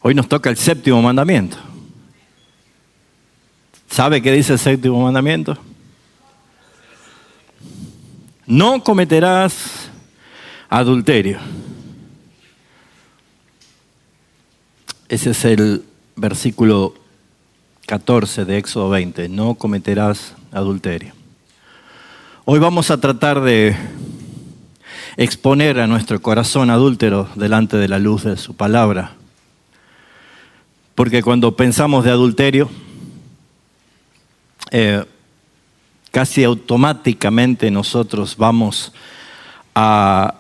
Hoy nos toca el séptimo mandamiento. ¿Sabe qué dice el séptimo mandamiento? No cometerás adulterio. Ese es el versículo 14 de Éxodo 20. No cometerás adulterio. Hoy vamos a tratar de exponer a nuestro corazón adúltero delante de la luz de su palabra. Porque cuando pensamos de adulterio, casi automáticamente nosotros vamos al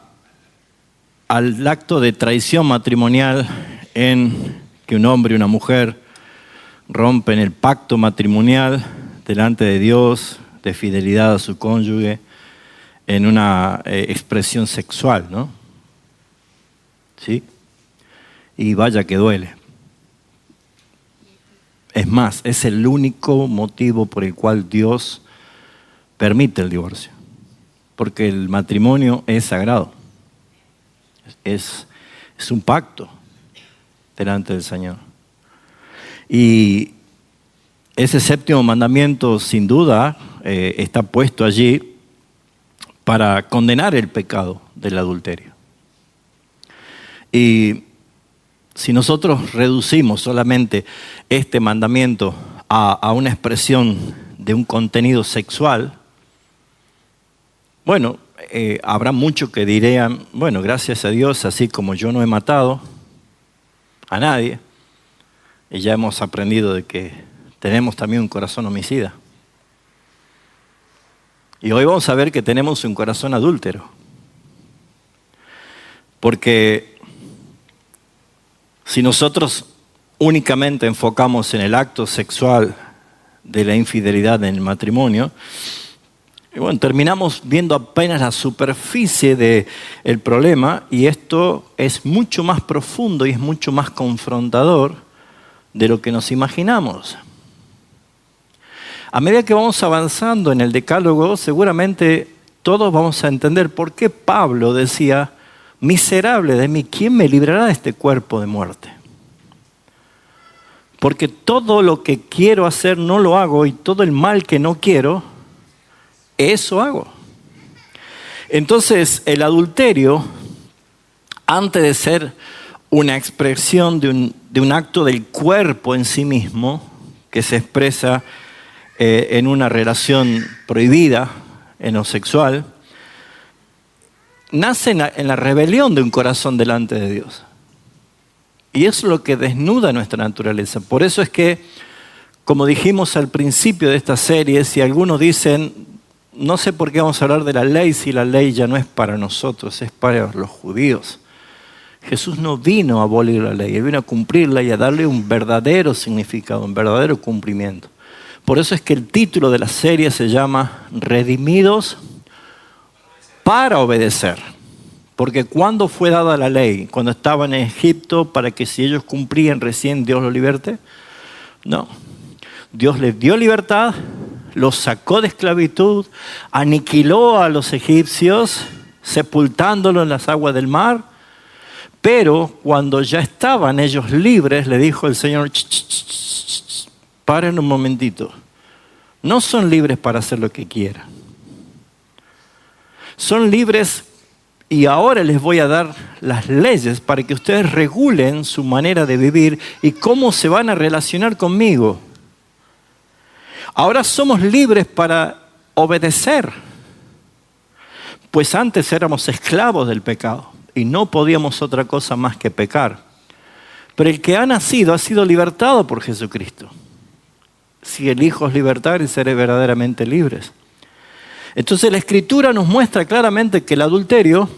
acto de traición matrimonial en que un hombre y una mujer rompen el pacto matrimonial delante de Dios de fidelidad a su cónyuge en una expresión sexual, ¿no? ¿Sí? Y vaya que duele. Es más, es el único motivo por el cual Dios permite el divorcio. Porque el matrimonio es sagrado. Es un pacto delante del Señor. Y ese séptimo mandamiento, sin duda, está puesto allí para condenar el pecado del adulterio. Y si nosotros reducimos solamente este mandamiento a una expresión de un contenido sexual, bueno, habrá muchos que dirían, bueno, gracias a Dios, así como yo no he matado a nadie, y ya hemos aprendido de que tenemos también un corazón homicida. Y hoy vamos a ver que tenemos un corazón adúltero. Porque si nosotros únicamente enfocamos en el acto sexual de la infidelidad en el matrimonio, y bueno, terminamos viendo apenas la superficie del problema, y esto es mucho más profundo y es mucho más confrontador de lo que nos imaginamos. A medida que vamos avanzando en el decálogo, seguramente todos vamos a entender por qué Pablo decía: miserable de mí, ¿quién me librará de este cuerpo de muerte? Porque todo lo que quiero hacer no lo hago, y todo el mal que no quiero, eso hago. Entonces, el adulterio, antes de ser una expresión de un acto del cuerpo en sí mismo, que se expresa en una relación prohibida en lo sexual, nace en la rebelión de un corazón delante de Dios. Y eso es lo que desnuda nuestra naturaleza. Por eso es que, como dijimos al principio de esta serie, si algunos dicen, no sé por qué vamos a hablar de la ley si la ley ya no es para nosotros, es para los judíos. Jesús no vino a abolir la ley, Él vino a cumplirla y a darle un verdadero significado, un verdadero cumplimiento. Por eso es que el título de la serie se llama Redimidos para obedecer. Porque ¿cuándo fue dada la ley? ¿Cuando estaban en Egipto para que si ellos cumplían recién Dios los liberte? No. Dios les dio libertad, los sacó de esclavitud, aniquiló a los egipcios, sepultándolos en las aguas del mar. Pero cuando ya estaban ellos libres, le dijo el Señor: paren un momentito. No son libres para hacer lo que quieran. Son libres, y ahora les voy a dar las leyes para que ustedes regulen su manera de vivir y cómo se van a relacionar conmigo. Ahora somos libres para obedecer, pues antes éramos esclavos del pecado y no podíamos otra cosa más que pecar. Pero el que ha nacido ha sido libertado por Jesucristo. Si el Hijo os libertare, seréis verdaderamente libres. Entonces la Escritura nos muestra claramente que el adulterio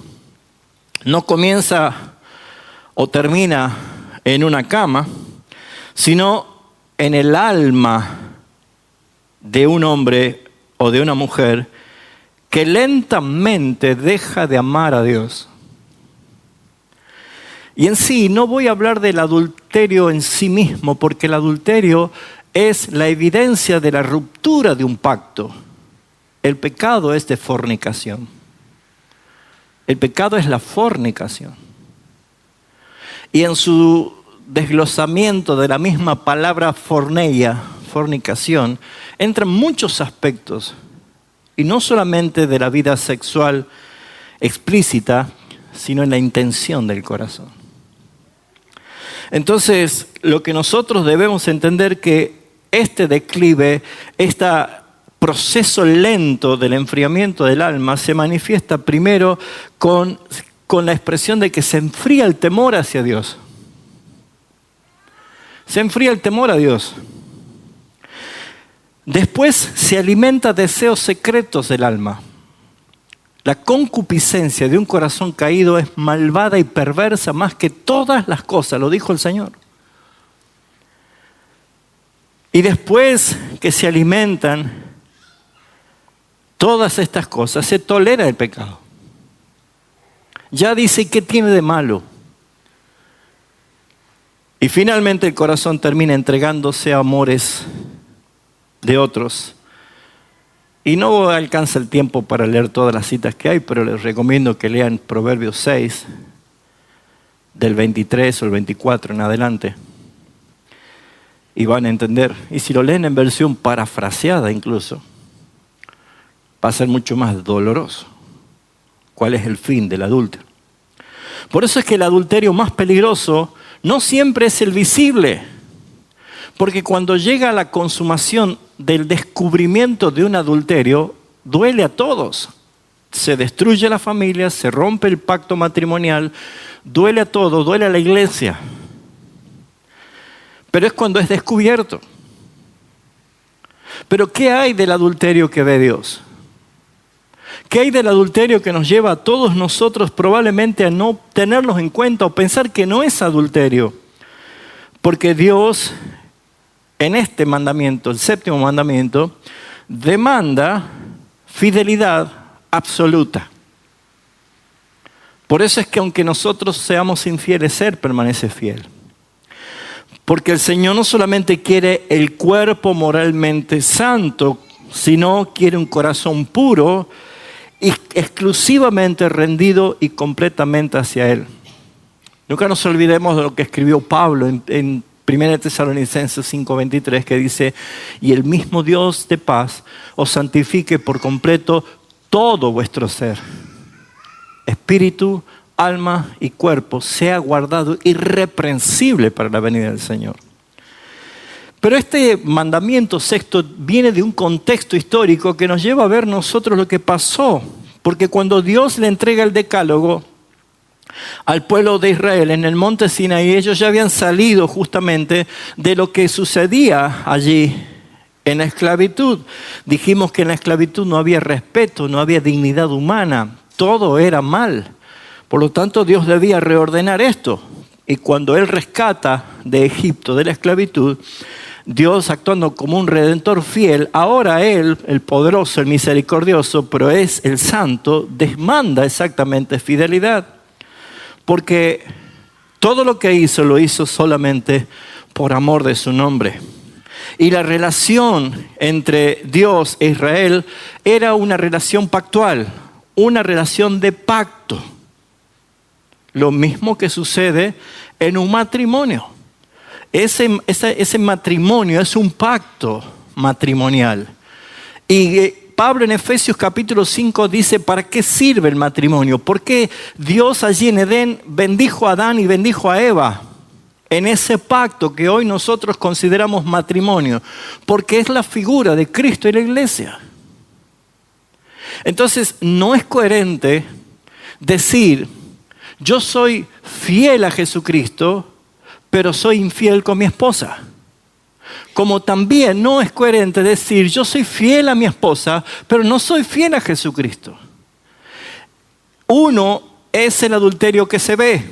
no comienza o termina en una cama, sino en el alma de un hombre o de una mujer que lentamente deja de amar a Dios. Y en sí, no voy a hablar del adulterio en sí mismo, porque el adulterio es la evidencia de la ruptura de un pacto. El pecado es de fornicación. El pecado es la fornicación. Y en su desglosamiento de la misma palabra forneia, fornicación, entran muchos aspectos, y no solamente de la vida sexual explícita, sino en la intención del corazón. Entonces, lo que nosotros debemos entender que este declive, este proceso lento del enfriamiento del alma se manifiesta primero con la expresión de que se enfría el temor hacia Dios. Se enfría el temor a Dios. Después se alimenta deseos secretos del alma. La concupiscencia de un corazón caído es malvada y perversa más que todas las cosas, lo dijo el Señor. Y después que se alimentan todas estas cosas, se tolera el pecado. Ya dice, ¿qué tiene de malo? Y finalmente el corazón termina entregándose a amores de otros. Y no alcanza el tiempo para leer todas las citas que hay, pero les recomiendo que lean Proverbios 6, del 23 o el 24 en adelante. Y van a entender. Y si lo leen en versión parafraseada incluso, va a ser mucho más doloroso. ¿Cuál es el fin del adúltero? Por eso es que el adulterio más peligroso no siempre es el visible. Porque cuando llega a la consumación del descubrimiento de un adulterio, duele a todos. Se destruye la familia, se rompe el pacto matrimonial, duele a todos, duele a la iglesia. Pero es cuando es descubierto. Pero ¿qué hay del adulterio que ve Dios? ¿Qué hay del adulterio que nos lleva a todos nosotros probablemente a no tenerlos en cuenta o pensar que no es adulterio? Porque Dios, en este mandamiento, el séptimo mandamiento, demanda fidelidad absoluta. Por eso es que aunque nosotros seamos infieles, Él permanece fiel. Porque el Señor no solamente quiere el cuerpo moralmente santo, sino quiere un corazón puro y exclusivamente rendido y completamente hacia Él. Nunca nos olvidemos de lo que escribió Pablo en 1 Tesalonicenses 5:23, que dice: y el mismo Dios de paz os santifique por completo todo vuestro ser, espíritu, alma y cuerpo, sea guardado irreprensible para la venida del Señor. Pero este mandamiento sexto viene de un contexto histórico que nos lleva a ver nosotros lo que pasó. Porque cuando Dios le entrega el decálogo al pueblo de Israel en el monte Sinaí, ellos ya habían salido justamente de lo que sucedía allí en la esclavitud. Dijimos que en la esclavitud no había respeto, no había dignidad humana, todo era mal. Por lo tanto, Dios debía reordenar esto. Y cuando Él rescata de Egipto, de la esclavitud, Dios, actuando como un redentor fiel, ahora Él, el poderoso, el misericordioso, pero es el santo, demanda exactamente fidelidad. Porque todo lo que hizo, lo hizo solamente por amor de su nombre. Y la relación entre Dios e Israel era una relación pactual, una relación de pacto. Lo mismo que sucede en un matrimonio. Ese matrimonio es un pacto matrimonial. Y Pablo en Efesios capítulo 5 dice, ¿para qué sirve el matrimonio? ¿Por qué Dios allí en Edén bendijo a Adán y bendijo a Eva? En ese pacto que hoy nosotros consideramos matrimonio. Porque es la figura de Cristo y la iglesia. Entonces, no es coherente decir, yo soy fiel a Jesucristo, pero soy infiel con mi esposa. Como también no es coherente decir, yo soy fiel a mi esposa, pero no soy fiel a Jesucristo. Uno es el adulterio que se ve.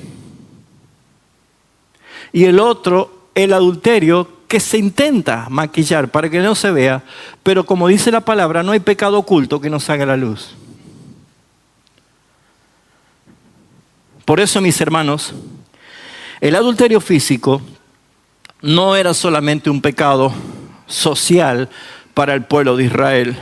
Y el otro, el adulterio que se intenta maquillar para que no se vea. Pero como dice la palabra, no hay pecado oculto que no salga a la luz. Por eso, mis hermanos, el adulterio físico no era solamente un pecado social para el pueblo de Israel,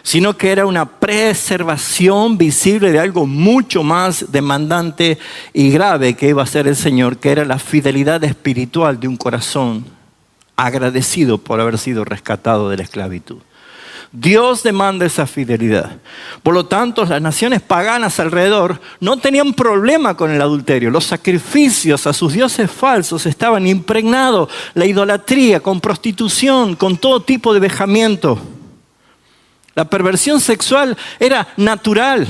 sino que era una preservación visible de algo mucho más demandante y grave que iba a ser el Señor, que era la fidelidad espiritual de un corazón agradecido por haber sido rescatado de la esclavitud. Dios demanda esa fidelidad. Por lo tanto, las naciones paganas alrededor no tenían problema con el adulterio. Los sacrificios a sus dioses falsos estaban impregnados. La idolatría, con prostitución, con todo tipo de vejamiento. La perversión sexual era natural.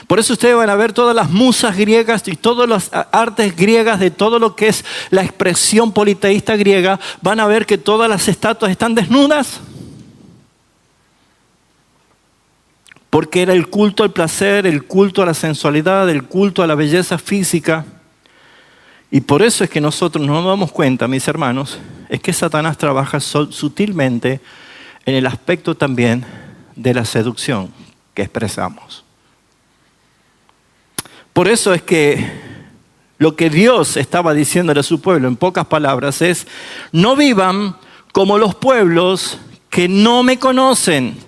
Por eso ustedes van a ver todas las musas griegas y todas las artes griegas de todo lo que es la expresión politeísta griega. Van a ver que todas las estatuas están desnudas. Porque era el culto al placer, el culto a la sensualidad, el culto a la belleza física. Y por eso es que nosotros no nos damos cuenta, mis hermanos, es que Satanás trabaja sutilmente en el aspecto también de la seducción que expresamos. Por eso es que lo que Dios estaba diciéndole a su pueblo, en pocas palabras, es: no vivan como los pueblos que no me conocen.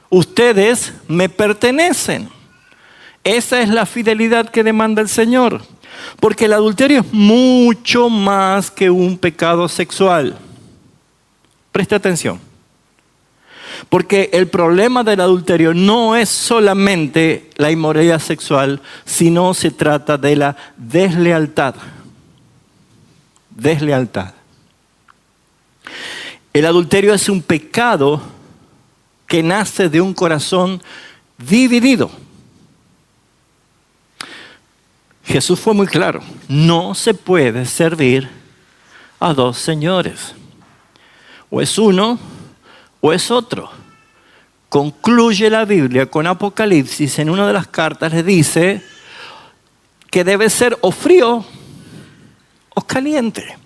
Ustedes me pertenecen. Esa es la fidelidad que demanda el Señor. Porque el adulterio es mucho más que un pecado sexual. Preste atención. Porque el problema del adulterio no es solamente la inmoralidad sexual, sino se trata de la deslealtad. Deslealtad. El adulterio es un pecado que nace de un corazón dividido. Jesús fue muy claro: no se puede servir a dos señores. O es uno o es otro. Concluye la Biblia con Apocalipsis. En una de las cartas le dice que debe ser o frío o caliente.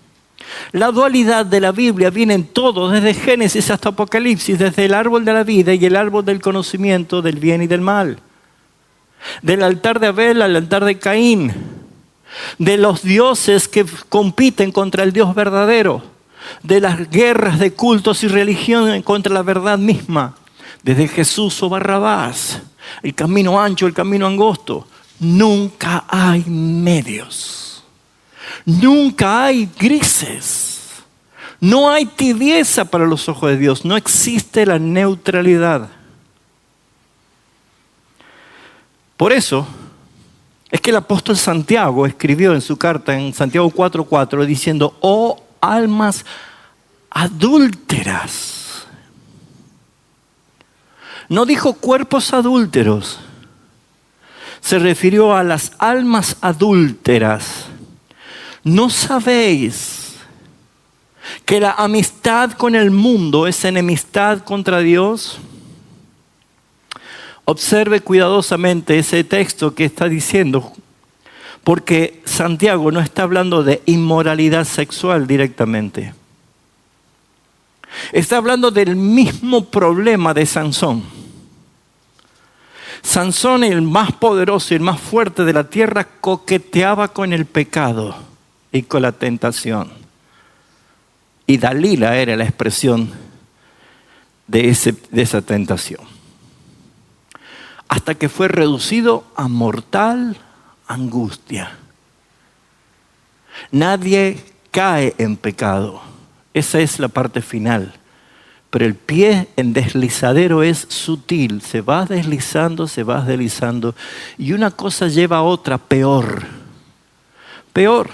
La dualidad de la Biblia viene en todo, desde Génesis hasta Apocalipsis, desde el árbol de la vida y el árbol del conocimiento del bien y del mal. Del altar de Abel al altar de Caín. De los dioses que compiten contra el Dios verdadero. De las guerras de cultos y religión contra la verdad misma. Desde Jesús o Barrabás. El camino ancho, el camino angosto. Nunca hay medios. Nunca hay grises. No hay tibieza para los ojos de Dios. No existe la neutralidad. Por eso es que el apóstol Santiago escribió en su carta en Santiago 4:4 diciendo: oh almas adúlteras. No dijo cuerpos adúlteros. Se refirió a las almas adúlteras. ¿No sabéis que la amistad con el mundo es enemistad contra Dios? Observe cuidadosamente ese texto que está diciendo, porque Santiago no está hablando de inmoralidad sexual directamente. Está hablando del mismo problema de Sansón. Sansón, el más poderoso y el más fuerte de la tierra, coqueteaba con el pecado y con la tentación. Y Dalila era la expresión de esa tentación. Hasta que fue reducido a mortal angustia. Nadie cae en pecado. Esa es la parte final. Pero el pie en deslizadero es sutil. Se va deslizando. Y una cosa lleva a otra peor. Peor.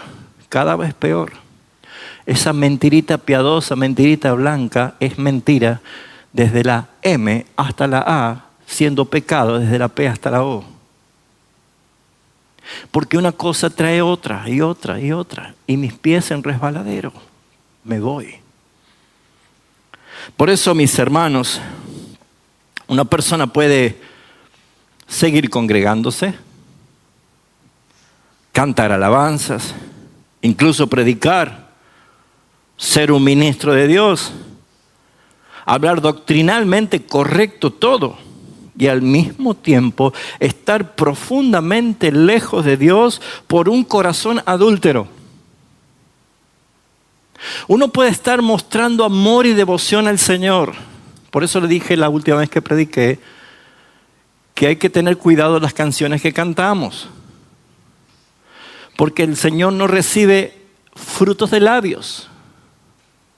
Cada vez peor. Esa mentirita piadosa, mentirita blanca, es mentira desde la M hasta la A, siendo pecado desde la P hasta la O. Porque una cosa trae otra y otra y otra. Y mis pies en resbaladero. Me voy. Por eso, mis hermanos, una persona puede seguir congregándose, cantar alabanzas, incluso predicar, ser un ministro de Dios, hablar doctrinalmente correcto todo y al mismo tiempo estar profundamente lejos de Dios por un corazón adúltero. Uno puede estar mostrando amor y devoción al Señor, Por eso le dije la última vez que prediqué que hay que tener cuidado de las canciones que cantamos. Porque el Señor no recibe frutos de labios,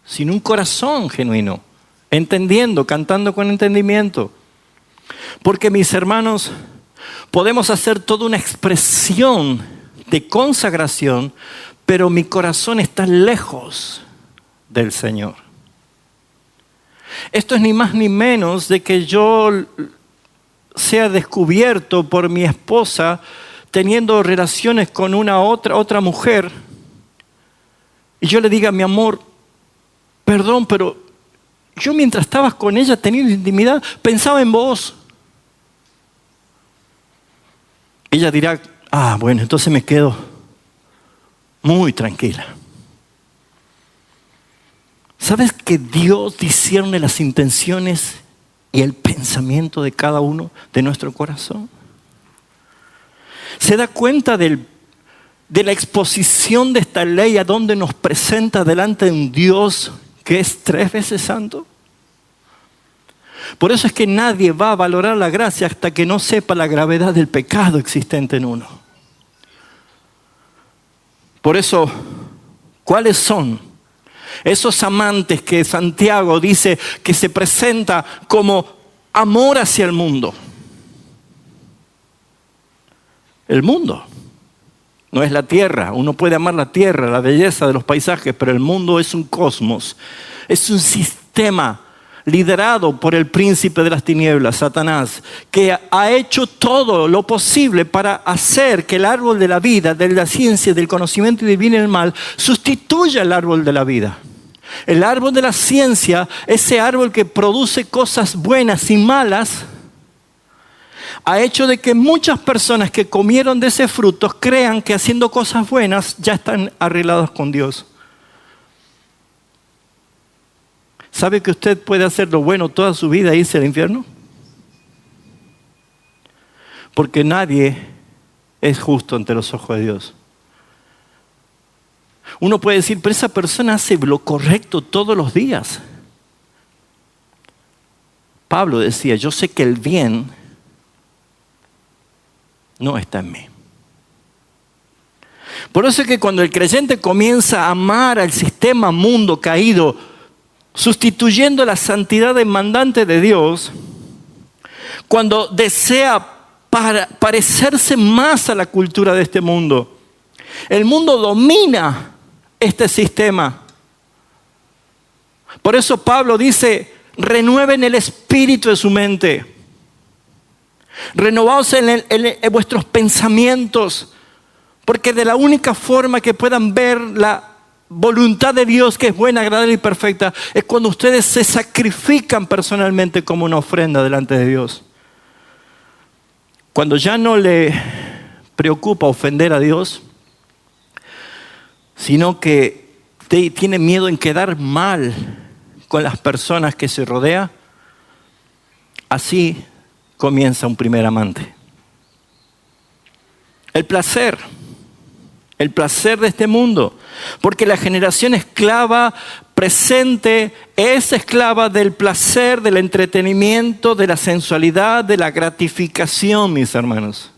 sino un corazón genuino, entendiendo, cantando con entendimiento. Porque mis hermanos, podemos hacer toda una expresión de consagración, pero mi corazón está lejos del Señor. Esto es ni más ni menos de que yo sea descubierto por mi esposa teniendo relaciones con una otra mujer y yo le diga: mi amor, perdón, pero yo mientras estabas con ella teniendo intimidad pensaba en vos. Ella dirá: ah, bueno, entonces me quedo muy tranquila. ¿Sabes que Dios discierne las intenciones y el pensamiento de cada uno de nuestro corazón? ¿Se da cuenta de la exposición de esta ley a donde nos presenta delante de un Dios que es 3 veces santo? Por eso es que nadie va a valorar la gracia hasta que no sepa la gravedad del pecado existente en uno. Por eso, ¿cuáles son esos amantes que Santiago dice que se presenta como amor hacia el mundo? El mundo no es la tierra. Uno puede amar la tierra, la belleza de los paisajes, pero el mundo es un cosmos. Es un sistema liderado por el príncipe de las tinieblas, Satanás, que ha hecho todo lo posible para hacer que el árbol de la vida, de la ciencia, del conocimiento y del bien y del mal, sustituya el árbol de la vida. El árbol de la ciencia, ese árbol que produce cosas buenas y malas, ha hecho de que muchas personas que comieron de ese fruto crean que haciendo cosas buenas ya están arreglados con Dios. ¿Sabe que usted puede hacer lo bueno toda su vida e irse al infierno? Porque nadie es justo ante los ojos de Dios. Uno puede decir: pero esa persona hace lo correcto todos los días. Pablo decía: yo sé que el bien no está en mí. Por eso es que cuando el creyente comienza a amar al sistema mundo caído, sustituyendo la santidad demandante de Dios, cuando desea parecerse más a la cultura de este mundo, el mundo domina este sistema. Por eso Pablo dice: renueven el espíritu de su mente. Renovaos en vuestros pensamientos, porque de la única forma que puedan ver la voluntad de Dios, que es buena, agradable y perfecta, es cuando ustedes se sacrifican personalmente como una ofrenda delante de Dios. Cuando ya no le preocupa ofender a Dios, sino que tiene miedo en quedar mal con las personas que se rodea, así comienza un primer amante. El placer de este mundo, porque la generación esclava presente es esclava del placer, del entretenimiento, de la sensualidad, de la gratificación, mis hermanos.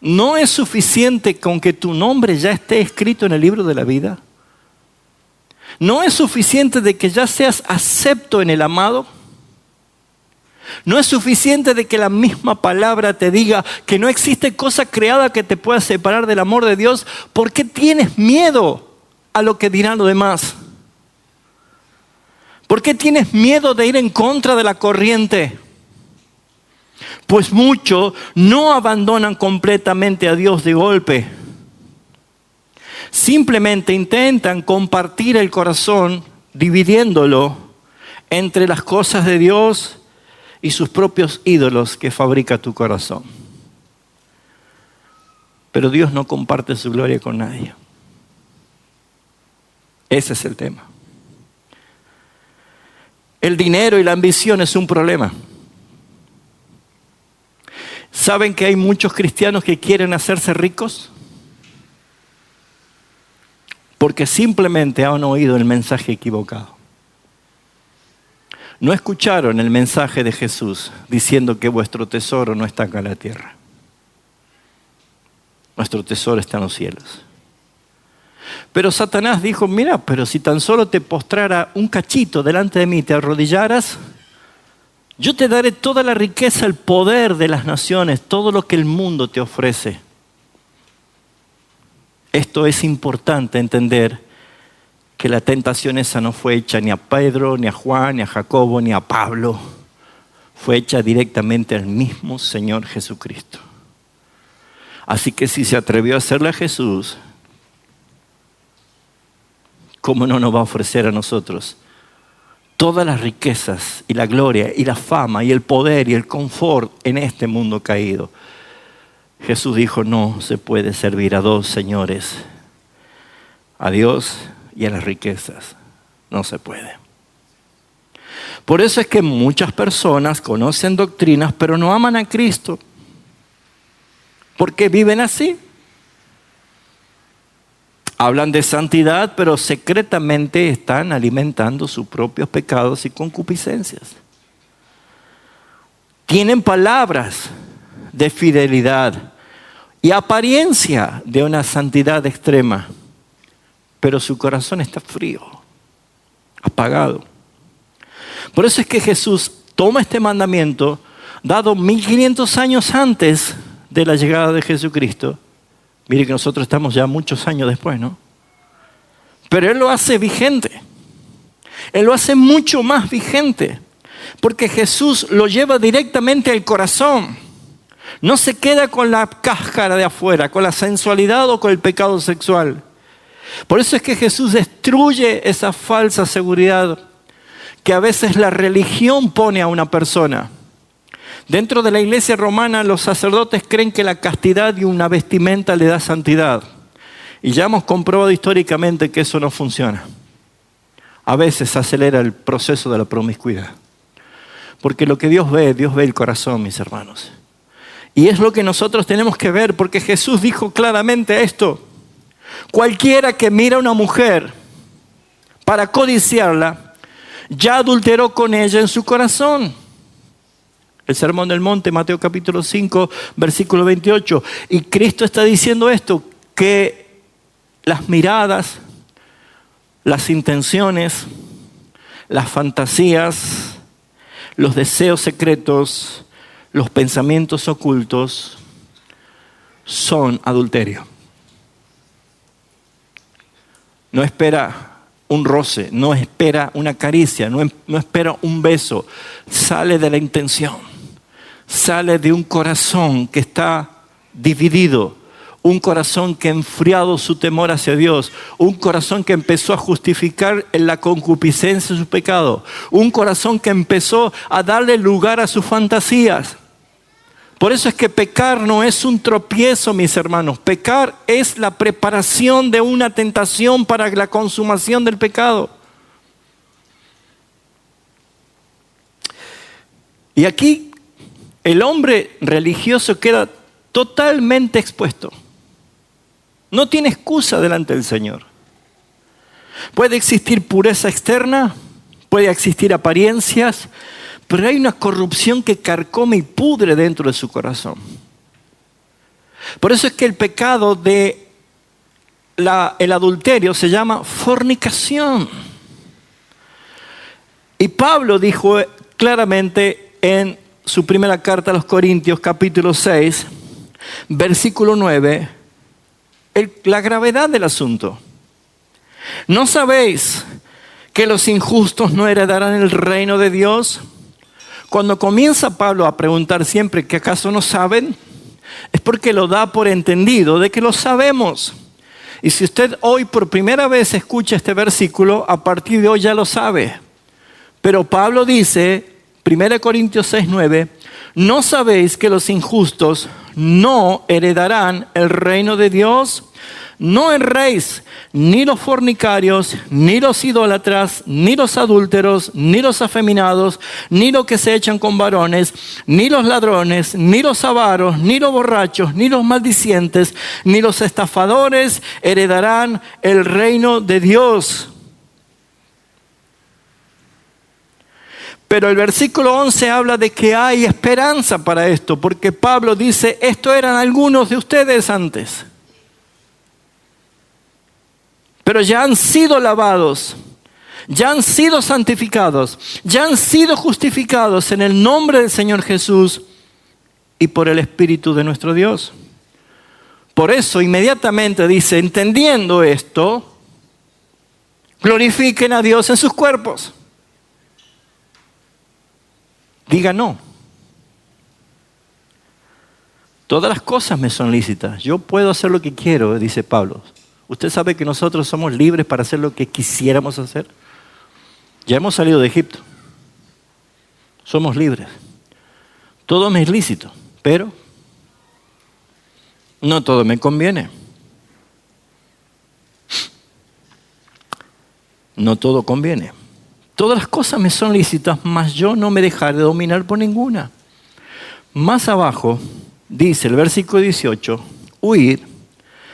¿No es suficiente con que tu nombre ya esté escrito en el libro de la vida? ¿No es suficiente de que ya seas acepto en el amado? ¿No es suficiente de que la misma palabra te diga que no existe cosa creada que te pueda separar del amor de Dios? ¿Por qué tienes miedo a lo que dirán los demás? ¿Por qué tienes miedo de ir en contra de la corriente? Pues muchos no abandonan completamente a Dios de golpe. Simplemente intentan compartir el corazón dividiéndolo entre las cosas de Dios y sus propios ídolos que fabrica tu corazón. Pero Dios no comparte su gloria con nadie. Ese es el tema. El dinero y la ambición es un problema. ¿Saben que hay muchos cristianos que quieren hacerse ricos? Porque simplemente han oído el mensaje equivocado. no escucharon el mensaje de Jesús diciendo que vuestro tesoro no está acá en la tierra. Nuestro tesoro está en los cielos. Pero Satanás dijo, mira, pero si tan solo te postrara un cachito delante de mí, te arrodillaras, yo te daré toda la riqueza, el poder de las naciones, todo lo que el mundo te ofrece. Esto es importante entender, que la tentación esa no fue hecha ni a Pedro, ni a Juan, ni a Jacobo, ni a Pablo. Fue hecha directamente al mismo Señor Jesucristo. Así que si se atrevió a hacerle a Jesús, ¿cómo no nos va a ofrecer a nosotros todas las riquezas y la gloria y la fama y el poder y el confort en este mundo caído? Jesús dijo, no se puede servir a dos señores, a Dios y a las riquezas. No se puede. Por eso es que muchas personas conocen doctrinas, pero no aman a Cristo. Porque viven así. Hablan de santidad, pero secretamente están alimentando sus propios pecados y concupiscencias. Tienen palabras de fidelidad y apariencia de una santidad extrema, pero su corazón está frío, apagado. Por eso es que Jesús toma este mandamiento, dado 1500 años antes de la llegada de Jesucristo. Mire que nosotros estamos ya muchos años después, ¿no? Pero Él lo hace vigente. Él lo hace mucho más vigente, porque Jesús lo lleva directamente al corazón. No se queda con la cáscara de afuera, con la sensualidad o con el pecado sexual. Por eso es que Jesús destruye esa falsa seguridad que a veces la religión pone a una persona. Dentro de la iglesia romana, los sacerdotes creen que la castidad y una vestimenta le da santidad. Y ya hemos comprobado históricamente que eso no funciona. A veces acelera el proceso de la promiscuidad. Porque lo que Dios ve el corazón, mis hermanos. Y es lo que nosotros tenemos que ver, porque Jesús dijo claramente esto. Cualquiera que mira a una mujer para codiciarla, ya adulteró con ella en su corazón. El Sermón del Monte, Mateo capítulo 5, versículo 28. Y Cristo está diciendo esto, que las miradas, las intenciones, las fantasías, los deseos secretos, los pensamientos ocultos son adulterio. No espera un roce, no espera una caricia, no espera un beso. Sale de la intención, sale de un corazón que está dividido, un corazón que ha enfriado su temor hacia Dios, un corazón que empezó a justificar en la concupiscencia de su pecado, un corazón que empezó a darle lugar a sus fantasías. Por eso es que pecar no es un tropiezo, mis hermanos. Pecar es la preparación de una tentación para la consumación del pecado. Y aquí el hombre religioso queda totalmente expuesto. No tiene excusa delante del Señor. Puede existir pureza externa, puede existir apariencias, pero hay una corrupción que carcome y pudre dentro de su corazón. Por eso es que el pecado de el adulterio se llama fornicación. Y Pablo dijo claramente en su primera carta a los Corintios, capítulo 6, versículo 9, la gravedad del asunto. ¿No sabéis que los injustos no heredarán el reino de Dios? Cuando comienza Pablo a preguntar siempre que acaso no saben, es porque lo da por entendido de que lo sabemos. Y si usted hoy por primera vez escucha este versículo, a partir de hoy ya lo sabe. Pero Pablo dice, 1 Corintios 6:9, ¿no sabéis que los injustos no heredarán el reino de Dios? No erréis, ni los fornicarios, ni los idólatras, ni los adúlteros, ni los afeminados, ni los que se echan con varones, ni los ladrones, ni los avaros, ni los borrachos, ni los maldicientes, ni los estafadores heredarán el reino de Dios. Pero el versículo 11 habla de que hay esperanza para esto, porque Pablo dice, esto eran algunos de ustedes antes. Pero ya han sido lavados, ya han sido santificados, ya han sido justificados en el nombre del Señor Jesús y por el Espíritu de nuestro Dios. Por eso inmediatamente dice, entendiendo esto, glorifiquen a Dios en sus cuerpos. Diga no. Todas las cosas me son lícitas. Yo puedo hacer lo que quiero, dice Pablo. ¿Usted sabe que nosotros somos libres para hacer lo que quisiéramos hacer? Ya hemos salido de Egipto. Somos libres. Todo me es lícito, pero no todo me conviene. No todo conviene. Todas las cosas me son lícitas, mas yo no me dejaré dominar por ninguna. Más abajo dice el versículo 18, huid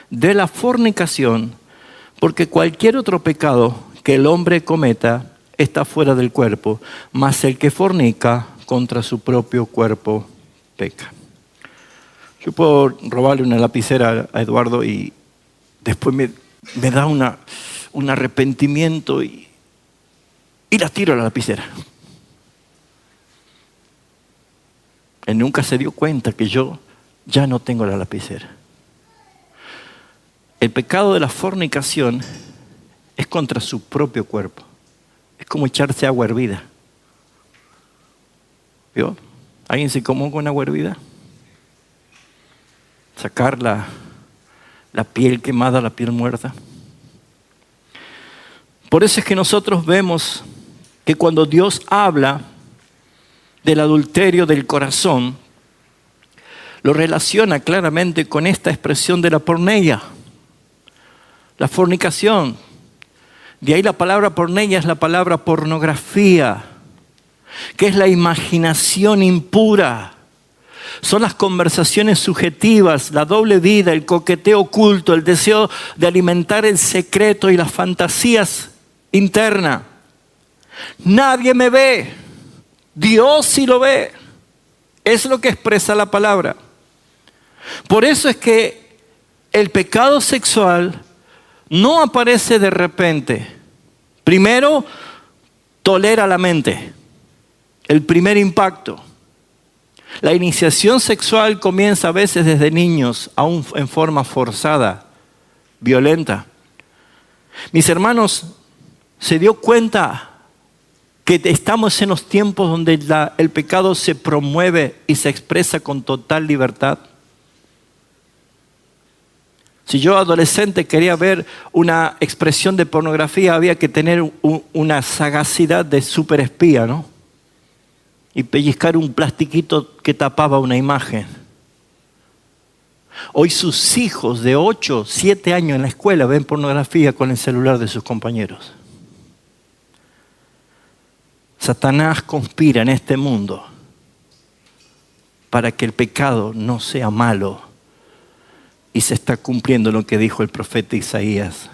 de la fornicación, porque cualquier otro pecado que el hombre cometa está fuera del cuerpo, mas el que fornica contra su propio cuerpo peca. Yo puedo robarle una lapicera a Eduardo y después me da un arrepentimiento y la tiro a la lapicera. Él nunca se dio cuenta que yo ya no tengo la lapicera. El pecado de la fornicación es contra su propio cuerpo. Es como echarse agua hervida. ¿Vio? ¿Alguien se comió con agua hervida? Sacar la piel quemada, la piel muerta. Por eso es que nosotros vemos que cuando Dios habla del adulterio del corazón, lo relaciona claramente con esta expresión de la porneia, la fornicación. De ahí la palabra porneia es la palabra pornografía, que es la imaginación impura. Son las conversaciones subjetivas, la doble vida, el coqueteo oculto, el deseo de alimentar el secreto y las fantasías internas. Nadie me ve, Dios sí lo ve. Es lo que expresa la palabra. Por eso es que el pecado sexual no aparece de repente. Primero, tolera la mente. El primer impacto. La iniciación sexual comienza a veces desde niños, aún en forma forzada, violenta. Mis hermanos, ¿se dio cuenta que estamos en los tiempos donde el pecado se promueve y se expresa con total libertad? Si yo adolescente quería ver una expresión de pornografía, había que tener una sagacidad de superespía, ¿no? Y pellizcar un plastiquito que tapaba una imagen. Hoy sus hijos de 8, 7 años en la escuela ven pornografía con el celular de sus compañeros. Satanás conspira en este mundo para que el pecado no sea malo. Y se está cumpliendo lo que dijo el profeta Isaías,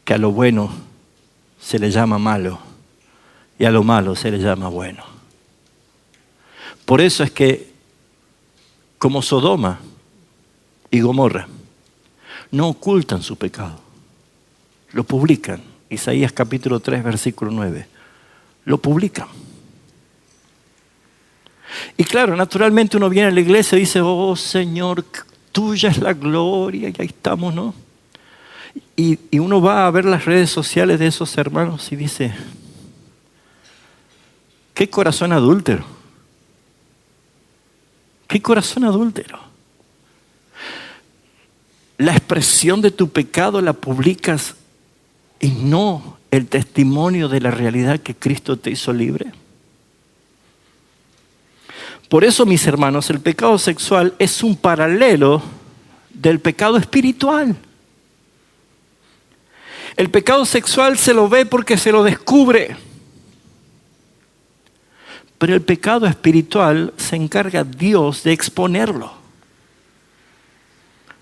que a lo bueno se le llama malo y a lo malo se le llama bueno. Por eso es que, como Sodoma y Gomorra, no ocultan su pecado, lo publican. Isaías capítulo 3, versículo 9, lo publican. Y claro, naturalmente uno viene a la iglesia y dice, oh Señor, tuya es la gloria, y ahí estamos, ¿no? Y uno va a ver las redes sociales de esos hermanos y dice, qué corazón adúltero. Qué corazón adúltero. La expresión de tu pecado la publicas y no el testimonio de la realidad que Cristo te hizo libre. Por eso, mis hermanos, el pecado sexual es un paralelo del pecado espiritual. El pecado sexual se lo ve porque se lo descubre. Pero el pecado espiritual se encarga Dios de exponerlo.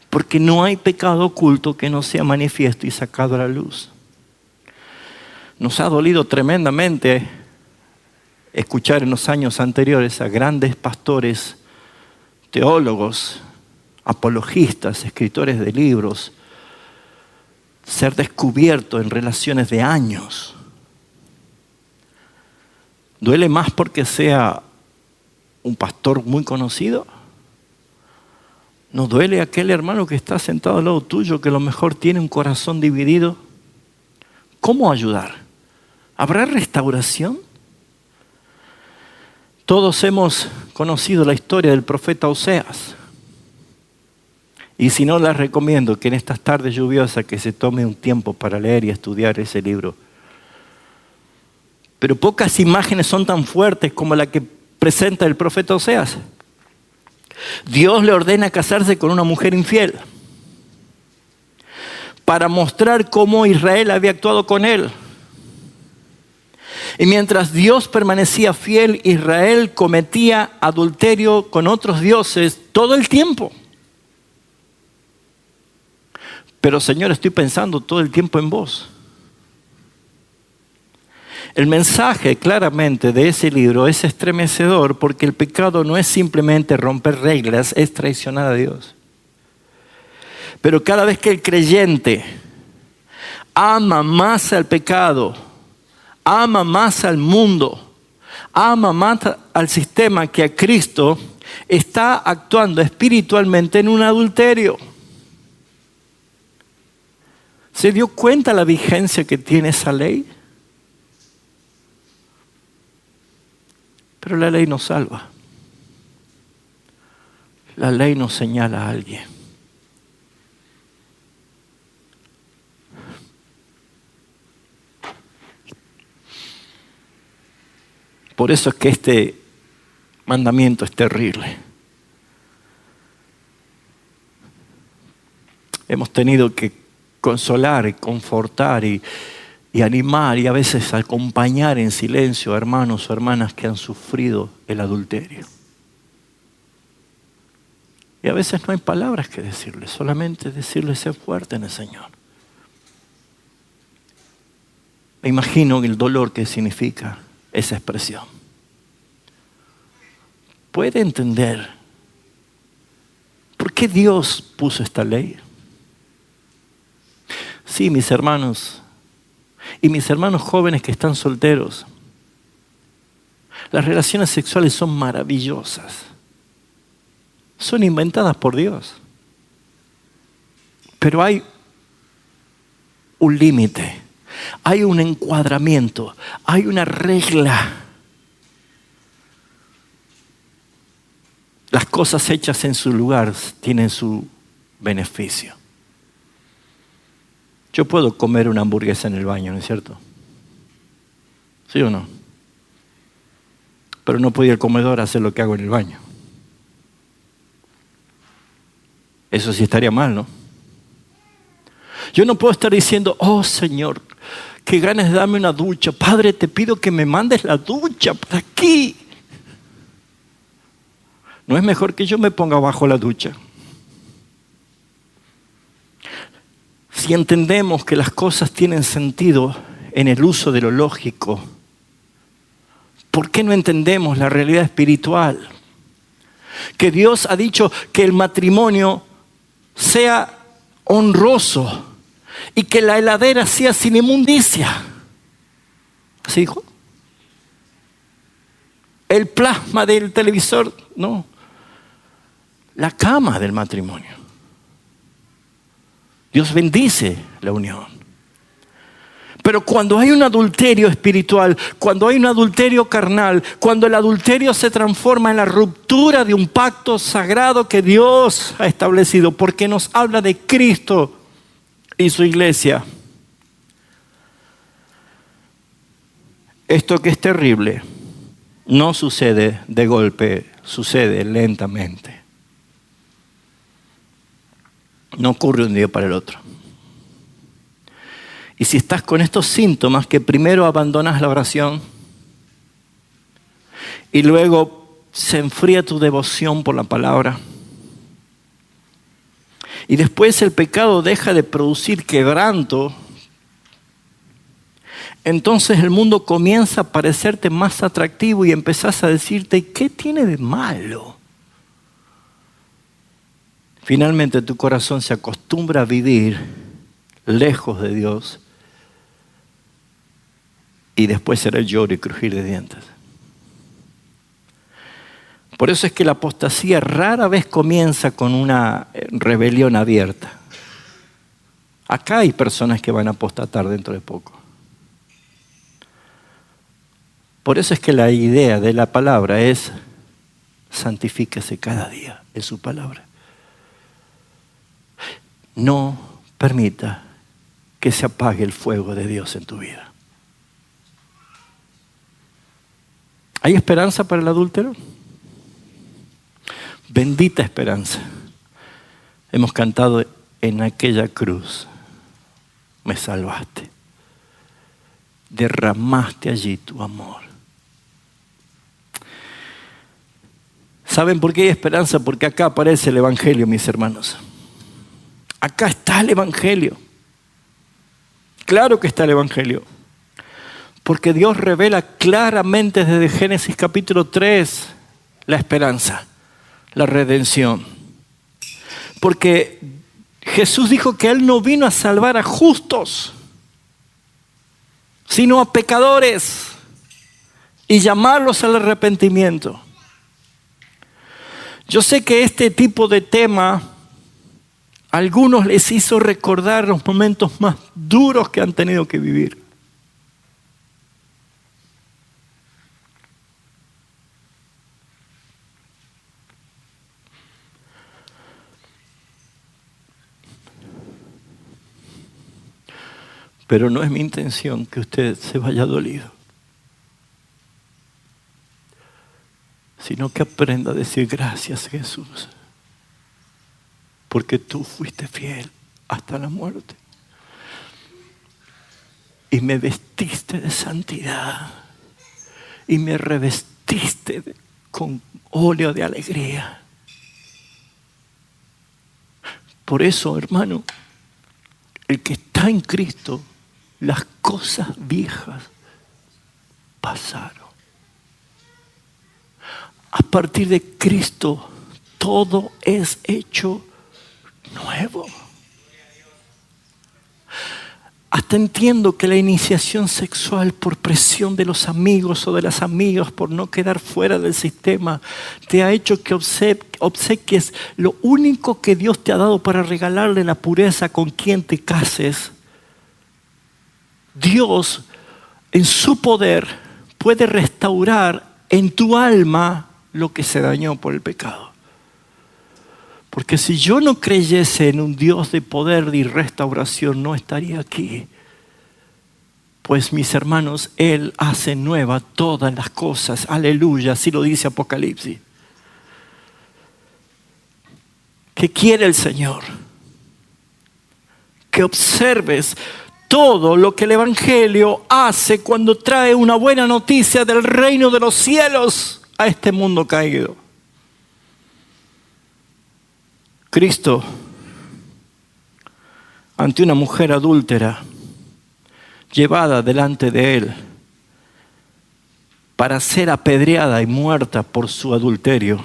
Porque no hay pecado oculto que no sea manifiesto y sacado a la luz. Nos ha dolido tremendamente escuchar en los años anteriores a grandes pastores, teólogos, apologistas, escritores de libros, ser descubierto en relaciones de años. ¿Duele más porque sea un pastor muy conocido? ¿No duele aquel hermano que está sentado al lado tuyo que a lo mejor tiene un corazón dividido? ¿Cómo ayudar? ¿Habrá restauración? Todos hemos conocido la historia del profeta Oseas. Y si no, les recomiendo que en estas tardes lluviosas que se tome un tiempo para leer y estudiar ese libro. Pero pocas imágenes son tan fuertes como la que presenta el profeta Oseas. Dios le ordena casarse con una mujer infiel para mostrar cómo Israel había actuado con él. Y mientras Dios permanecía fiel, Israel cometía adulterio con otros dioses todo el tiempo. Pero Señor, estoy pensando todo el tiempo en vos. El mensaje claramente de ese libro es estremecedor porque el pecado no es simplemente romper reglas, es traicionar a Dios. Pero cada vez que el creyente ama más al pecado, ama más al mundo, ama más al sistema que a Cristo, está actuando espiritualmente en un adulterio. ¿Se dio cuenta la vigencia que tiene esa ley? Pero la ley no salva. La ley nos señala a alguien. Por eso es que este mandamiento es terrible. Hemos tenido que consolar y confortar y animar y a veces acompañar en silencio a hermanos o hermanas que han sufrido el adulterio. Y a veces no hay palabras que decirles, solamente decirles sé fuerte en el Señor. Me imagino el dolor que significa esa expresión. ¿Puede entender por qué Dios puso esta ley? Sí, mis hermanos, y mis hermanos jóvenes que están solteros, las relaciones sexuales son maravillosas. Son inventadas por Dios. Pero hay un límite, hay un encuadramiento, hay una regla. Las cosas hechas en su lugar tienen su beneficio. Yo puedo comer una hamburguesa en el baño, ¿no es cierto? ¿Sí o no? Pero no puedo ir al comedor a hacer lo que hago en el baño. Eso sí estaría mal, ¿no? Yo no puedo estar diciendo, oh Señor, qué ganas de darme una ducha. Padre, te pido que me mandes la ducha para aquí. ¿No es mejor que yo me ponga bajo la ducha? Si entendemos que las cosas tienen sentido en el uso de lo lógico, ¿por qué no entendemos la realidad espiritual? Que Dios ha dicho que el matrimonio sea honroso y que la heladera sea sin inmundicia. ¿Así dijo? El plasma del televisor, no. La cama del matrimonio. Dios bendice la unión. Pero cuando hay un adulterio espiritual, cuando hay un adulterio carnal, cuando el adulterio se transforma en la ruptura de un pacto sagrado que Dios ha establecido, porque nos habla de Cristo y su iglesia. Esto que es terrible no sucede de golpe, sucede lentamente. No ocurre un día para el otro. Y si estás con estos síntomas, que primero abandonas la oración y luego se enfría tu devoción por la palabra, y después el pecado deja de producir quebranto, entonces el mundo comienza a parecerte más atractivo y empezás a decirte, ¿qué tiene de malo? Finalmente tu corazón se acostumbra a vivir lejos de Dios y después será el lloro y crujir de dientes. Por eso es que la apostasía rara vez comienza con una rebelión abierta. Acá hay personas que van a apostatar dentro de poco. Por eso es que la idea de la palabra es santifíquese cada día en su palabra. No permita que se apague el fuego de Dios en tu vida. ¿Hay esperanza para el adúltero? Bendita esperanza. Hemos cantado en aquella cruz. Me salvaste. Derramaste allí tu amor. ¿Saben por qué hay esperanza? Porque acá aparece el Evangelio, mis hermanos. Acá está el Evangelio. Claro que está el Evangelio. Porque Dios revela claramente desde Génesis capítulo 3 la esperanza, la redención. Porque Jesús dijo que Él no vino a salvar a justos, sino a pecadores y llamarlos al arrepentimiento. Yo sé que este tipo de tema a algunos les hizo recordar los momentos más duros que han tenido que vivir. Pero no es mi intención que usted se vaya dolido, sino que aprenda a decir gracias, Jesús, porque tú fuiste fiel hasta la muerte y me vestiste de santidad y me revestiste con óleo de alegría. Por eso, hermano, el que está en Cristo, las cosas viejas pasaron. A partir de Cristo, todo es hecho nuevo. Hasta entiendo que la iniciación sexual por presión de los amigos o de las amigas, por no quedar fuera del sistema, te ha hecho que obsequies lo único que Dios te ha dado para regalarle la pureza con quien te cases. Dios, en su poder, puede restaurar en tu alma lo que se dañó por el pecado. Porque si yo no creyese en un Dios de poder y restauración, no estaría aquí. Pues mis hermanos, Él hace nueva todas las cosas. Aleluya, así lo dice Apocalipsis. ¿Qué quiere el Señor? Que observes todo lo que el Evangelio hace cuando trae una buena noticia del reino de los cielos a este mundo caído. Cristo, ante una mujer adúltera, llevada delante de Él para ser apedreada y muerta por su adulterio,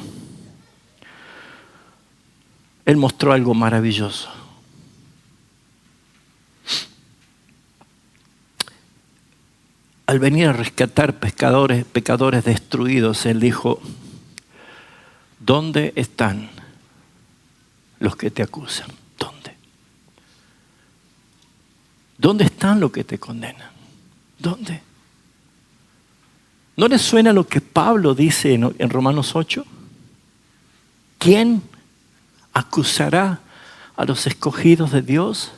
Él mostró algo maravilloso. Al venir a rescatar pecadores destruidos, Él dijo, ¿dónde están los que te acusan? ¿Dónde? ¿Dónde están los que te condenan? ¿Dónde? ¿No les suena lo que Pablo dice en Romanos 8? ¿Quién acusará a los escogidos de Dios?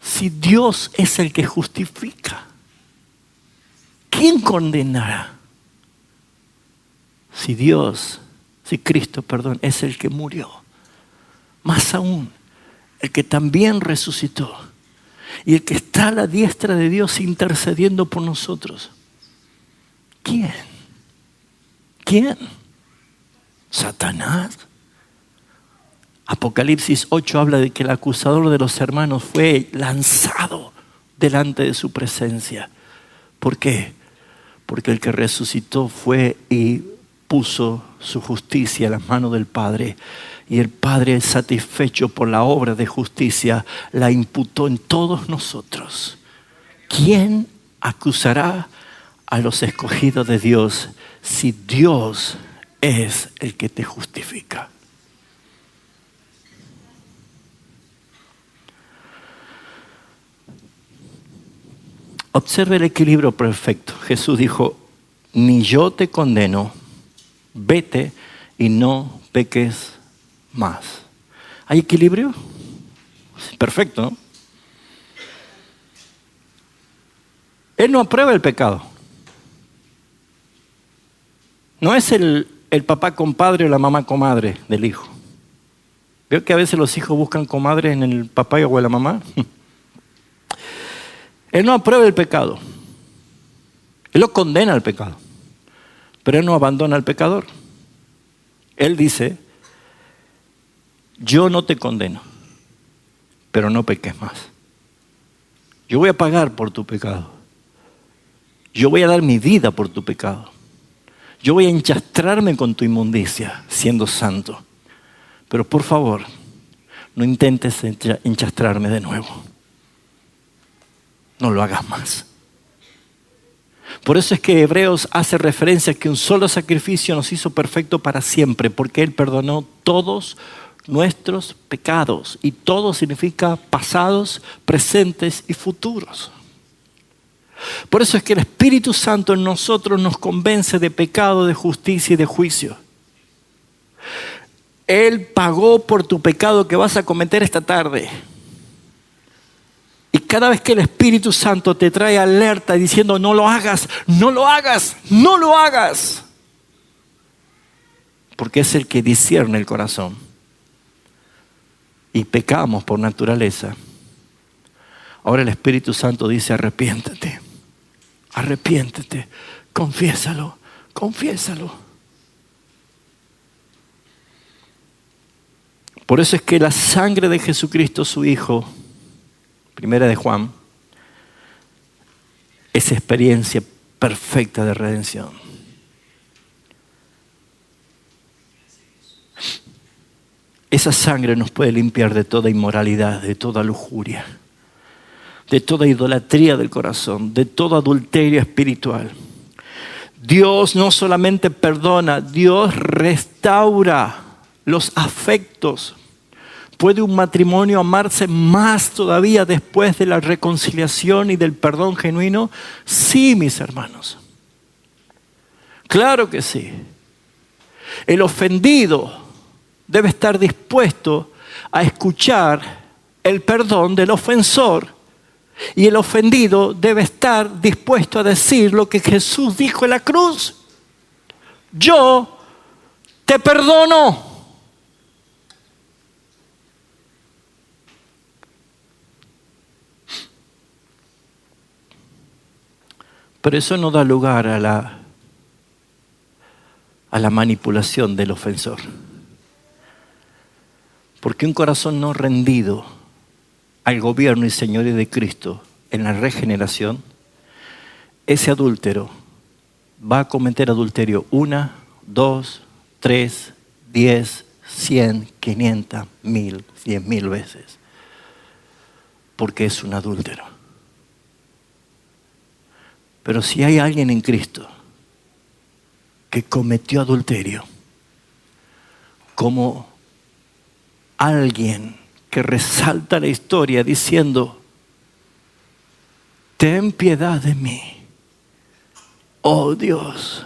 Si Dios es el que justifica, ¿quién condenará? Si Cristo, es el que murió. Más aún, el que también resucitó y el que está a la diestra de Dios intercediendo por nosotros. ¿Quién? ¿Quién? ¿Satanás? Apocalipsis 8 habla de que el acusador de los hermanos fue lanzado delante de su presencia. ¿Por qué? Porque el que resucitó fue y puso su justicia en las manos del Padre. Y el Padre, satisfecho por la obra de justicia, la imputó en todos nosotros. ¿Quién acusará a los escogidos de Dios si Dios es el que te justifica? Observe el equilibrio perfecto. Jesús dijo, ni yo te condeno, vete y no peques más. ¿Hay equilibrio? Perfecto, ¿no? Él no aprueba el pecado. No es el papá compadre o la mamá comadre del hijo. ¿Veo que a veces los hijos buscan comadre en el papá o en la mamá? Él no aprueba el pecado. Él lo condena al pecado. Pero Él no abandona al pecador. Él dice, yo no te condeno, pero no peques más. Yo voy a pagar por tu pecado. Yo voy a dar mi vida por tu pecado. Yo voy a enchastrarme con tu inmundicia, siendo santo. Pero por favor, no intentes enchastrarme de nuevo. No lo hagas más. Por eso es que Hebreos hace referencia a que un solo sacrificio nos hizo perfecto para siempre, porque Él perdonó todos nuestros pecados. Y todo significa pasados, presentes y futuros. Por eso es que el Espíritu Santo en nosotros nos convence de pecado, de justicia y de juicio. Él pagó por tu pecado que vas a cometer esta tarde. Y cada vez que el Espíritu Santo te trae alerta diciendo no lo hagas, no lo hagas, no lo hagas. Porque es el que discierne el corazón. Y pecamos por naturaleza. Ahora el Espíritu Santo dice arrepiéntete, arrepiéntete, confiésalo, confiésalo. Por eso es que la sangre de Jesucristo, su Hijo, Primera de Juan, es experiencia perfecta de redención. Esa sangre nos puede limpiar de toda inmoralidad, de toda lujuria, de toda idolatría del corazón, de todo adulterio espiritual. Dios no solamente perdona, Dios restaura los afectos. ¿Puede un matrimonio amarse más todavía después de la reconciliación y del perdón genuino? Sí, mis hermanos. Claro que sí. El ofendido debe estar dispuesto a escuchar el perdón del ofensor. Y el ofendido debe estar dispuesto a decir lo que Jesús dijo en la cruz. Yo te perdono. Pero eso no da lugar a la manipulación del ofensor. Porque un corazón no rendido al gobierno y señorío de Cristo en la regeneración, ese adúltero va a cometer adulterio 1, 2, 3, 10, 100, 500, 1000, 10,000 veces. Porque es un adúltero. Pero si hay alguien en Cristo que cometió adulterio, como alguien que resalta la historia diciendo, ten piedad de mí, oh Dios,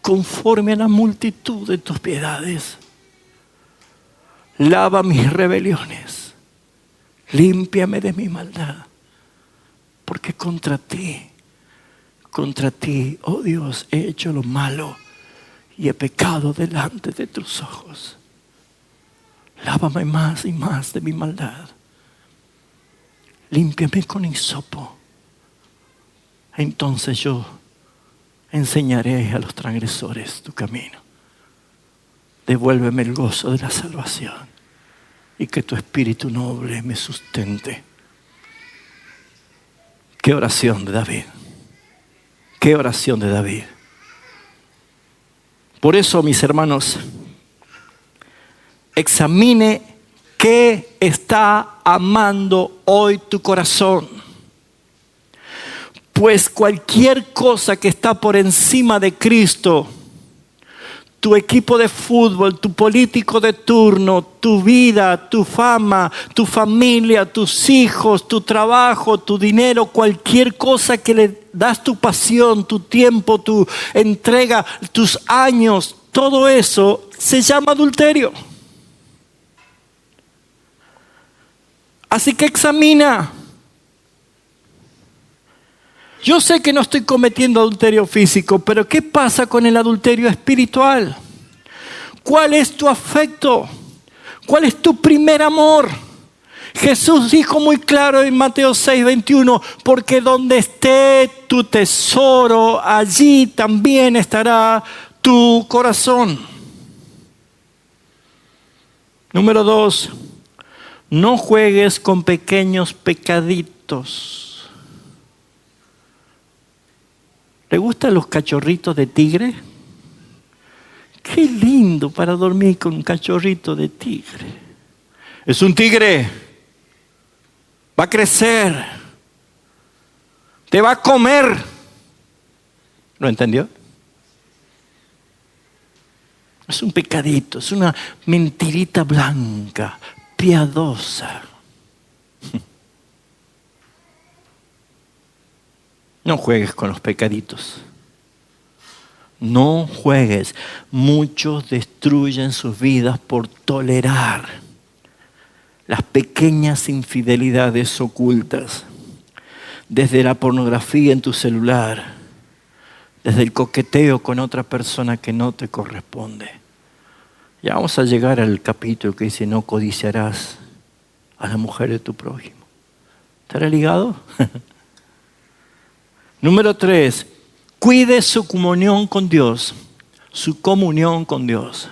conforme a la multitud de tus piedades, lava mis rebeliones, límpiame de mi maldad. Porque contra ti, oh Dios, he hecho lo malo y he pecado delante de tus ojos. Lávame más y más de mi maldad. Límpiame con hisopo. Entonces yo enseñaré a los transgresores tu camino. Devuélveme el gozo de la salvación. y que tu espíritu noble me sustente. Qué oración de David. Qué oración de David. Por eso, mis hermanos, examine qué está amando hoy tu corazón. Pues cualquier cosa que está por encima de Cristo, tu equipo de fútbol, tu político de turno, tu vida, tu fama, tu familia, tus hijos, tu trabajo, tu dinero, cualquier cosa que le das tu pasión, tu tiempo, tu entrega, tus años, todo eso se llama adulterio. Así que examina. Yo sé que no estoy cometiendo adulterio físico, pero ¿qué pasa con el adulterio espiritual? ¿Cuál es tu afecto? ¿Cuál es tu primer amor? Jesús dijo muy claro en Mateo 6:21, porque donde esté tu tesoro, allí también estará tu corazón. Número 2, no juegues con pequeños pecaditos. ¿Le gustan los cachorritos de tigre? Qué lindo para dormir con un cachorrito de tigre. Es un tigre. Va a crecer. Te va a comer. ¿Lo entendió? Es un pecadito, es una mentirita blanca, piadosa. No juegues con los pecaditos. No juegues. Muchos destruyen sus vidas por tolerar las pequeñas infidelidades ocultas. Desde la pornografía en tu celular, desde el coqueteo con otra persona que no te corresponde. Ya vamos a llegar al capítulo que dice: no codiciarás a la mujer de tu prójimo. ¿Estará ligado? Número 3, cuide su comunión con Dios. Su comunión con Dios.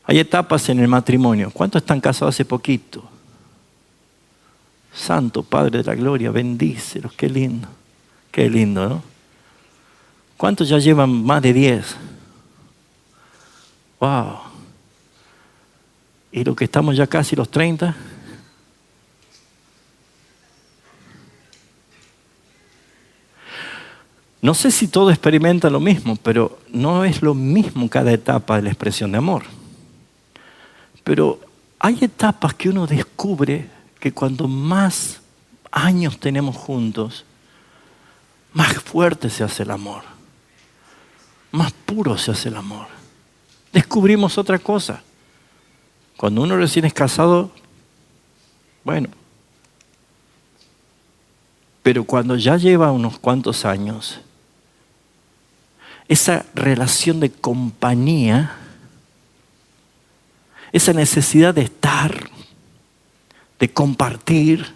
Hay etapas en el matrimonio. ¿Cuántos están casados hace poquito? Santo Padre de la Gloria, bendícelos. Qué lindo, ¿no? ¿Cuántos ya llevan más de 10? ¡Wow! ¿Y los que estamos ya casi los 30? No sé si todos experimentan lo mismo, pero no es lo mismo cada etapa de la expresión de amor. Pero hay etapas que uno descubre que cuando más años tenemos juntos, más fuerte se hace el amor, más puro se hace el amor. Descubrimos otra cosa. Cuando uno recién es casado, bueno, pero cuando ya lleva unos cuantos años, esa relación de compañía, esa necesidad de estar, de compartir,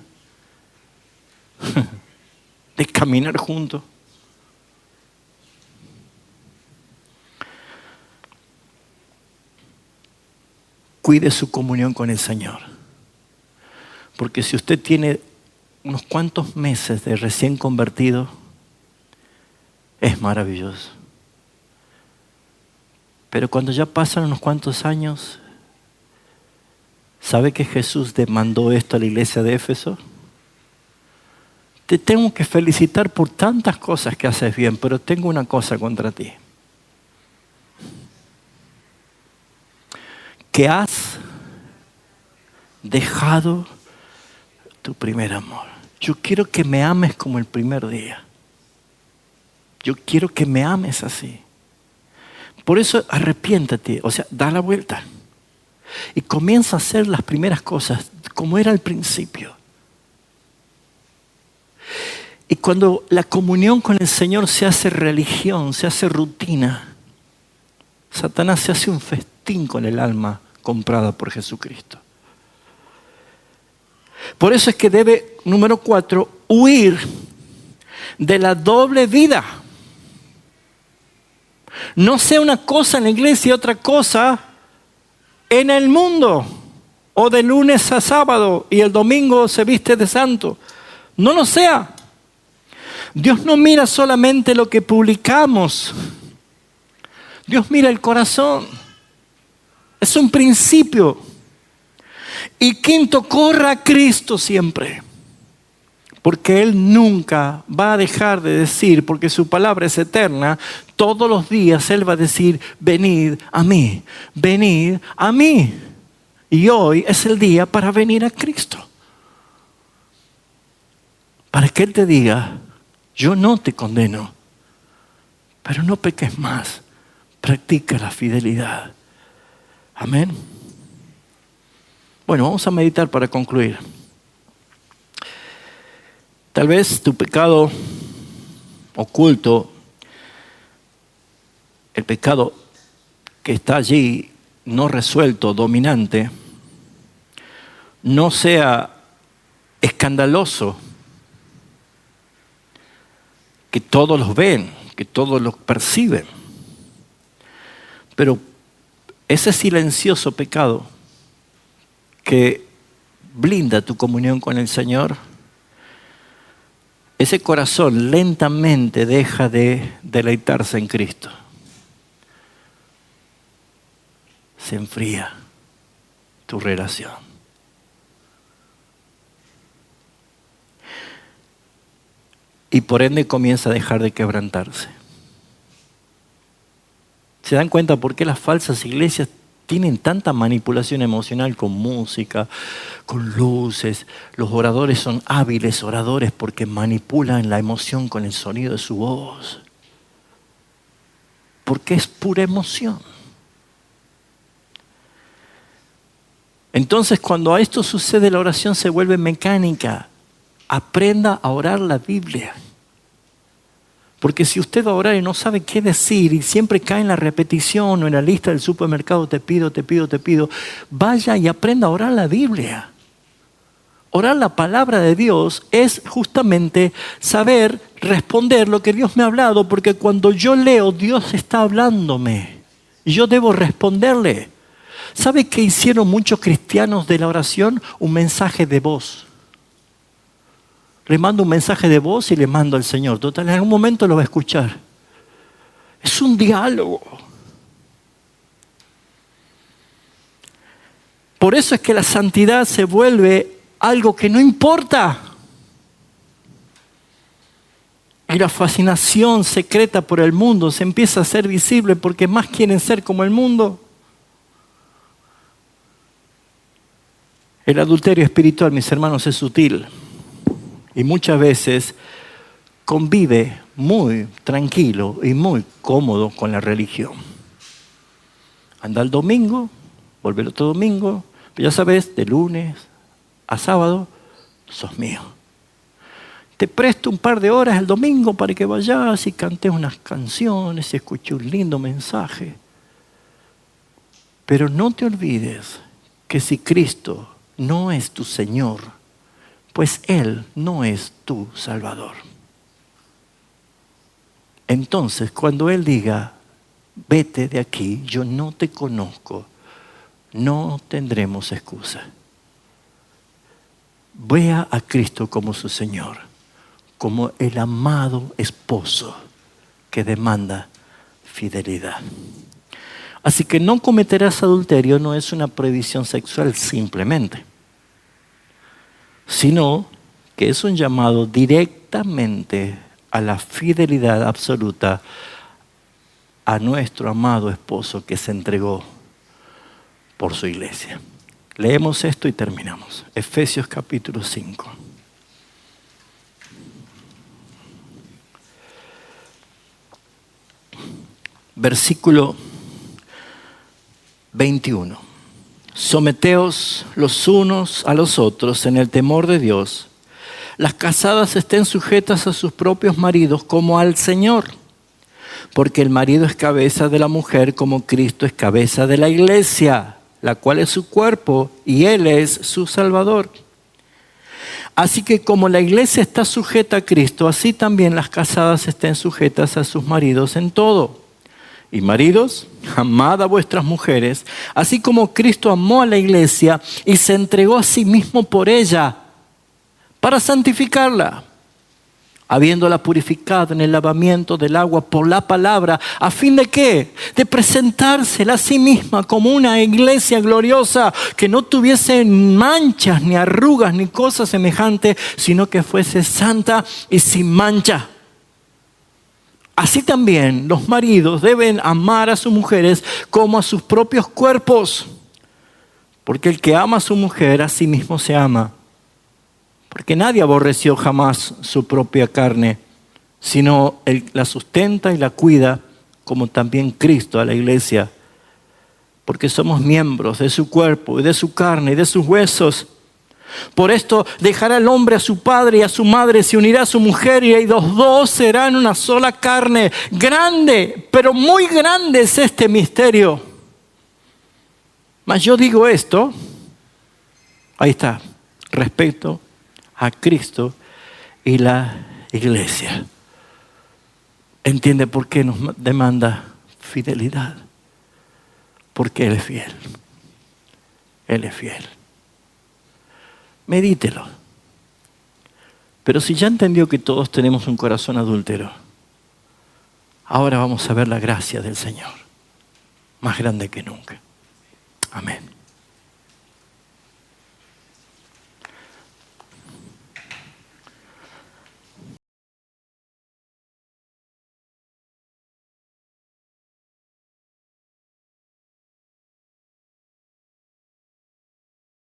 de caminar juntos. Cuide su comunión con el Señor. Porque si usted tiene unos cuantos meses de recién convertido, es maravilloso. Pero cuando ya pasan unos cuantos años, ¿sabe que Jesús demandó esto a la iglesia de Éfeso? Te tengo que felicitar por tantas cosas que haces bien, pero tengo una cosa contra ti. Que has dejado tu primer amor. Yo quiero que me ames como el primer día. Yo quiero que me ames así. Por eso arrepiéntate, o sea, da la vuelta. Y comienza a hacer las primeras cosas como era al principio. Y cuando la comunión con el Señor se hace religión, se hace rutina, Satanás se hace un festín con el alma comprada por Jesucristo. Por eso es que debe, número 4, huir de la doble vida. No sea una cosa en la iglesia y otra cosa en el mundo, o de lunes a sábado y el domingo se viste de santo. No lo sea. Dios no mira solamente lo que publicamos. Dios mira el corazón. Es un principio. Y quinto, corra a Cristo siempre. Porque Él nunca va a dejar de decir, porque su palabra es eterna, todos los días Él va a decir, venid a mí, venid a mí. Y hoy es el día para venir a Cristo. Para que Él te diga, yo no te condeno, pero no peques más, practica la fidelidad. Amén. Bueno, vamos a meditar para concluir. Tal vez tu pecado oculto, el pecado que está allí no resuelto, dominante, no sea escandaloso, que todos los ven, que todos los perciben. Pero ese silencioso pecado que blinda tu comunión con el Señor, ese corazón lentamente deja de deleitarse en Cristo. Se enfría tu relación. Y por ende comienza a dejar de quebrantarse. ¿Se dan cuenta por qué las falsas iglesias tienen tanta manipulación emocional con música, con luces? Los oradores son hábiles oradores porque manipulan la emoción con el sonido de su voz. Porque es pura emoción. Entonces, cuando a esto sucede, la oración se vuelve mecánica. Aprenda a orar la Biblia. Porque si usted va a orar y no sabe qué decir y siempre cae en la repetición o en la lista del supermercado, te pido, vaya y aprenda a orar la Biblia. Orar la palabra de Dios es justamente saber responder lo que Dios me ha hablado, porque cuando yo leo, Dios está hablándome y yo debo responderle. ¿Sabe qué hicieron muchos cristianos de la oración? Un mensaje de voz. Le mando un mensaje de voz y le mando al Señor. Total, en algún momento lo va a escuchar. Es un diálogo. Por eso es que la santidad se vuelve algo que no importa. Y la fascinación secreta por el mundo se empieza a hacer visible porque más quieren ser como el mundo. El adulterio espiritual, mis hermanos, es sutil. Y muchas veces convive muy tranquilo y muy cómodo con la religión. Anda el domingo, vuelve el otro domingo, pero ya sabes, de lunes a sábado, sos mío. Te presto un par de horas el domingo para que vayas y cantes unas canciones y escuches un lindo mensaje. Pero no te olvides que si Cristo no es tu Señor, pues Él no es tu Salvador. Entonces, cuando Él diga, vete de aquí, yo no te conozco, no tendremos excusa. Vea a Cristo como su Señor, como el amado esposo que demanda fidelidad. Así que no cometerás adulterio no es una prohibición sexual simplemente, sino que es un llamado directamente a la fidelidad absoluta a nuestro amado esposo que se entregó por su iglesia. Leemos esto y terminamos. Efesios capítulo 5. Versículo 21. Someteos los unos a los otros en el temor de Dios. Las casadas estén sujetas a sus propios maridos como al Señor, porque el marido es cabeza de la mujer como Cristo es cabeza de la iglesia, la cual es su cuerpo y Él es su Salvador. Así que como la iglesia está sujeta a Cristo, así también las casadas estén sujetas a sus maridos en todo. Y maridos, amad a vuestras mujeres, así como Cristo amó a la iglesia y se entregó a sí mismo por ella, para santificarla, habiéndola purificado en el lavamiento del agua por la palabra, ¿a fin de qué? De presentársela a sí misma como una iglesia gloriosa, que no tuviese manchas, ni arrugas, ni cosa semejante, sino que fuese santa y sin mancha. Así también los maridos deben amar a sus mujeres como a sus propios cuerpos, porque el que ama a su mujer a sí mismo se ama. Porque nadie aborreció jamás su propia carne, sino la sustenta y la cuida, como también Cristo a la iglesia. Porque somos miembros de su cuerpo y de su carne y de sus huesos. Por esto dejará el hombre a su padre y a su madre, se unirá a su mujer y los dos serán una sola carne. Grande, pero muy grande es este misterio. Mas yo digo esto, ahí está, respecto a Cristo y la iglesia. ¿Entiende por qué nos demanda fidelidad? Porque Él es fiel. Él es fiel. Medítelo. Pero si ya entendió que todos tenemos un corazón adúltero, ahora vamos a ver la gracia del Señor, más grande que nunca. Amén.